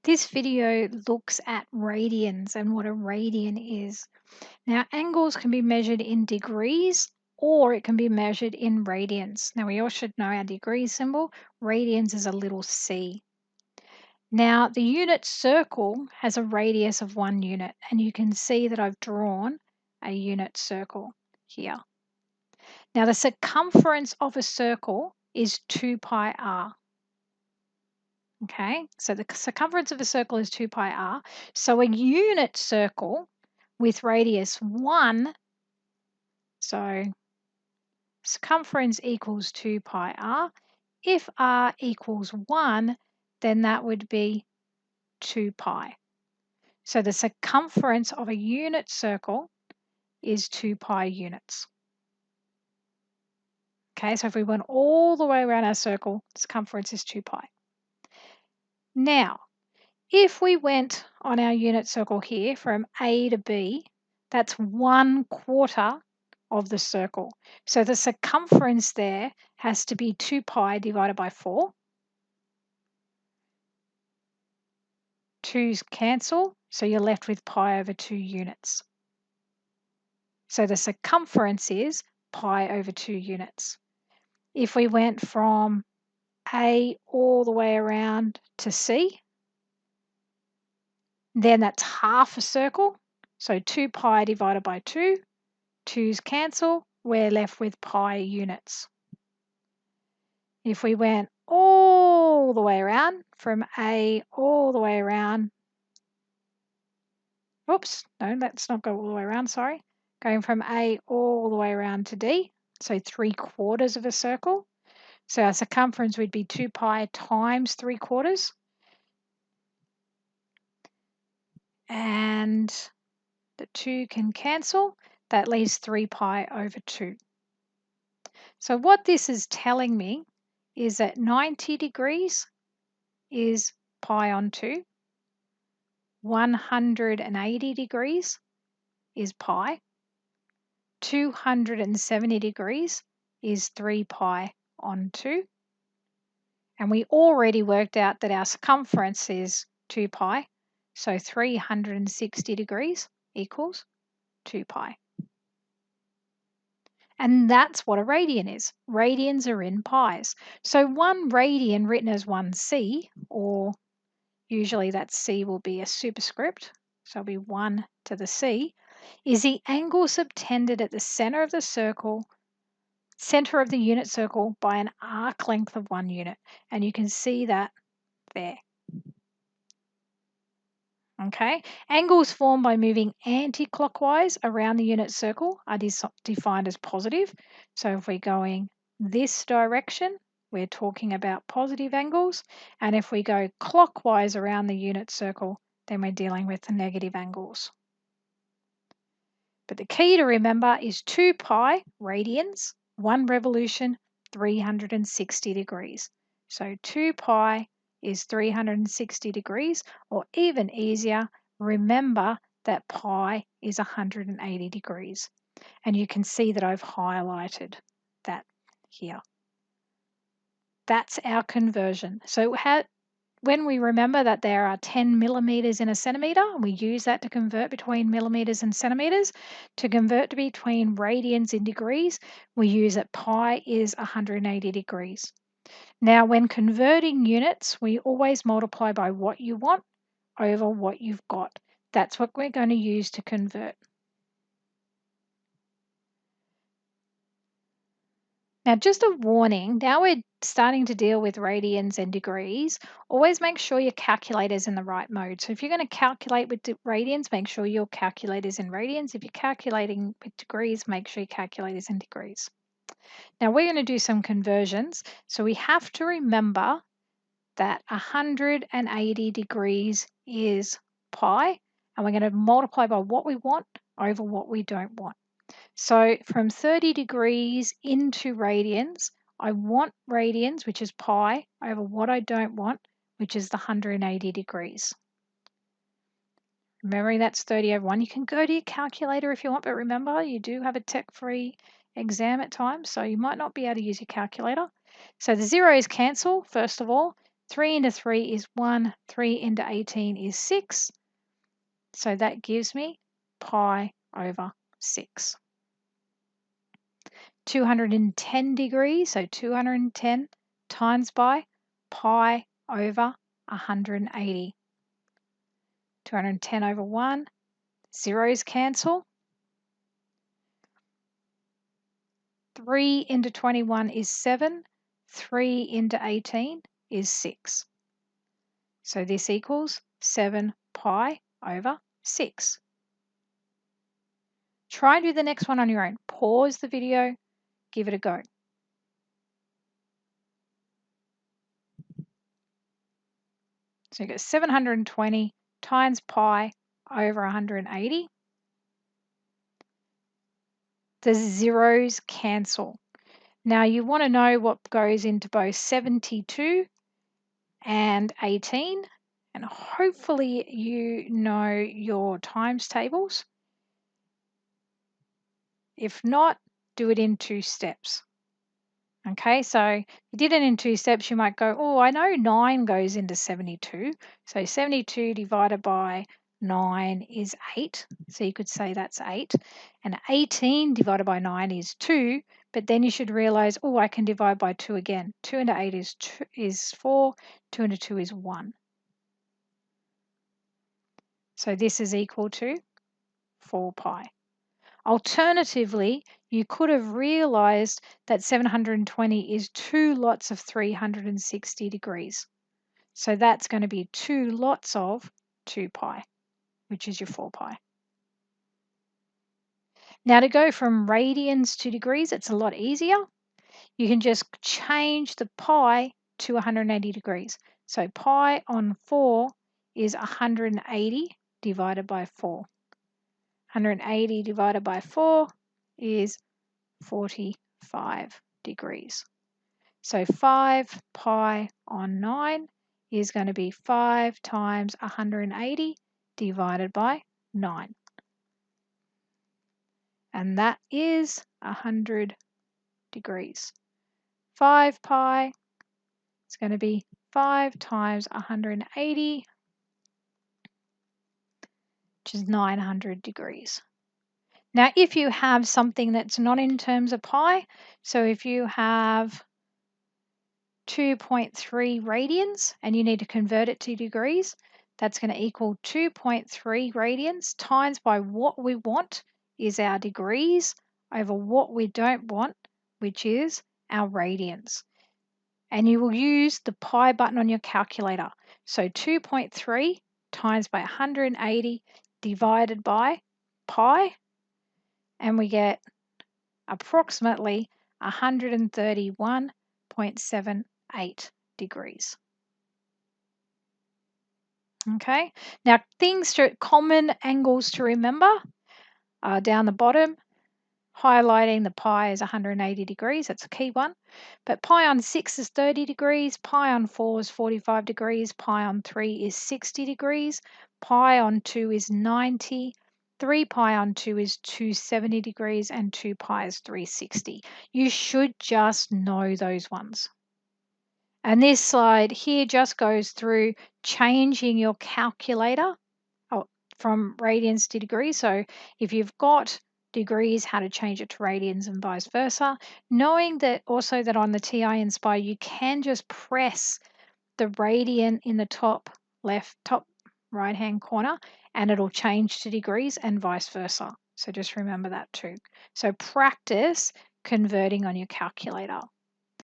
This video looks at radians and what a radian is. Now, angles can be measured in degrees or it can be measured in radians. Now, we all should know our degree symbol. Radians is a little c. Now, the unit circle has a radius of 1 unit, and you can see that I've drawn a unit circle here. Now, the circumference of a circle is 2 pi r. Okay, so the circumference of a circle is 2 pi r. So a unit circle with radius 1, so circumference equals 2 pi r. If r equals 1, then that would be 2 pi. So the circumference of a unit circle is 2 pi units. Okay, so if we went all the way around our circle, circumference is 2 pi. Now, if we went on our unit circle here from A to B, that's 1/4 of the circle. So the circumference there has to be 2 pi divided by 4. 2's cancel, so you're left with pi over 2 units. So the circumference is pi over 2 units. If we went from A all the way around to C, then that's half a circle. So 2 pi divided by 2, 2's cancel, we're left with pi units. If we went all the way around, from A all the way around, oops, no, let's not go all the way around, sorry. Going from A all the way around to D, so 3/4 of a circle. So our circumference would be 2 pi times 3/4. And the 2 can cancel. That leaves 3 pi over 2. So what this is telling me is that 90 degrees is pi on 2. 180 degrees is pi. 270 degrees is 3 pi on 2. And we already worked out that our circumference is 2 pi. So 360 degrees equals 2 pi. And that's what a radian is. Radians are in pies. So 1 radian written as 1c, or usually that c will be a superscript, so it'll be 1 to the c, is the angle subtended at the center of the circle, center of the unit circle by an arc length of 1 unit. And you can see that there. Okay, angles formed by moving anti-clockwise around the unit circle are defined as positive. So if we're going this direction, we're talking about positive angles. And if we go clockwise around the unit circle, then we're dealing with the negative angles. But the key to remember is 2 pi radians, 1 revolution, 360 degrees. So 2 pi is 360 degrees, or even easier, remember that pi is 180 degrees. And you can see that I've highlighted that here. That's our conversion. So when we remember that there are 10 millimeters in a centimeter, we use that to convert between millimeters and centimeters. To convert between radians in degrees, we use that pi is 180 degrees. Now, when converting units, we always multiply by what you want over what you've got. That's what we're going to use to convert. Now, just a warning, now we're starting to deal with radians and degrees. Always make sure your calculator's in the right mode. So if you're going to calculate with radians, make sure your calculator's in radians. If you're calculating with degrees, make sure your calculator's in degrees. Now we're going to do some conversions. So we have to remember that 180 degrees is pi, and we're going to multiply by what we want over what we don't want. So from 30 degrees into radians, I want radians, which is pi, over what I don't want, which is the 180 degrees. Remembering that's 30 over 1. You can go to your calculator if you want, but remember you do have a tech-free exam at times, so you might not be able to use your calculator. So the zeros cancel, first of all. 3 into 3 is 1. 3 into 18 is 6. So that gives me pi over 6. 210 degrees, so 210 times by pi over 180. 210 over 1, zeros cancel. 3 into 21 is 7. 3 into 18 is 6. So this equals 7 pi over 6. Try and do the next one on your own. Pause the video, give it a go. So you get 720 times pi over 180. The zeros cancel. Now you want to know what goes into both 72 and 18, and hopefully you know your times tables. If not, do it in 2 steps. Okay, so if you did it in 2 steps, you might go, oh, I know 9 goes into 72. So 72 divided by 9 is 8. So you could say that's 8. And 18 divided by 9 is 2. But then you should realize, oh, I can divide by 2 again. 2 into 8 is 4. 2 into 2 is 1. So this is equal to 4 pi. Alternatively, you could have realized that 720 is 2 lots of 360 degrees. So that's going to be 2 lots of 2 pi, which is your 4 pi. Now to go from radians to degrees, it's a lot easier. You can just change the pi to 180 degrees. So pi on 4 is 180 divided by 4. 180 divided by 4 is 45 degrees. So 5 pi on 9 is going to be 5 times 180 divided by 9. And that is 100 degrees. 5 pi is going to be 5 times 180, which is 900 degrees. Now, if you have something that's not in terms of pi, so if you have 2.3 radians and you need to convert it to degrees, that's going to equal 2.3 radians times by what we want is our degrees over what we don't want, which is our radians. And you will use the pi button on your calculator. So 2.3 times by 180 divided by pi, and we get approximately 131.78 degrees. Okay, now common angles to remember are down the bottom. Highlighting the pi is 180 degrees, that's a key one. But pi on 6 is 30 degrees, pi on 4 is 45 degrees, pi on 3 is 60 degrees, pi on 2 is 90, 3 pi on 2 is 270 degrees, and 2 pi is 360. You should just know those ones. And this slide here just goes through changing your calculator from radians to degrees. So if you've got degrees, how to change it to radians and vice versa. Knowing that also that on the TI Inspire, you can just press the radian in the top right hand corner and it'll change to degrees and vice versa. So just remember that too. So practice converting on your calculator.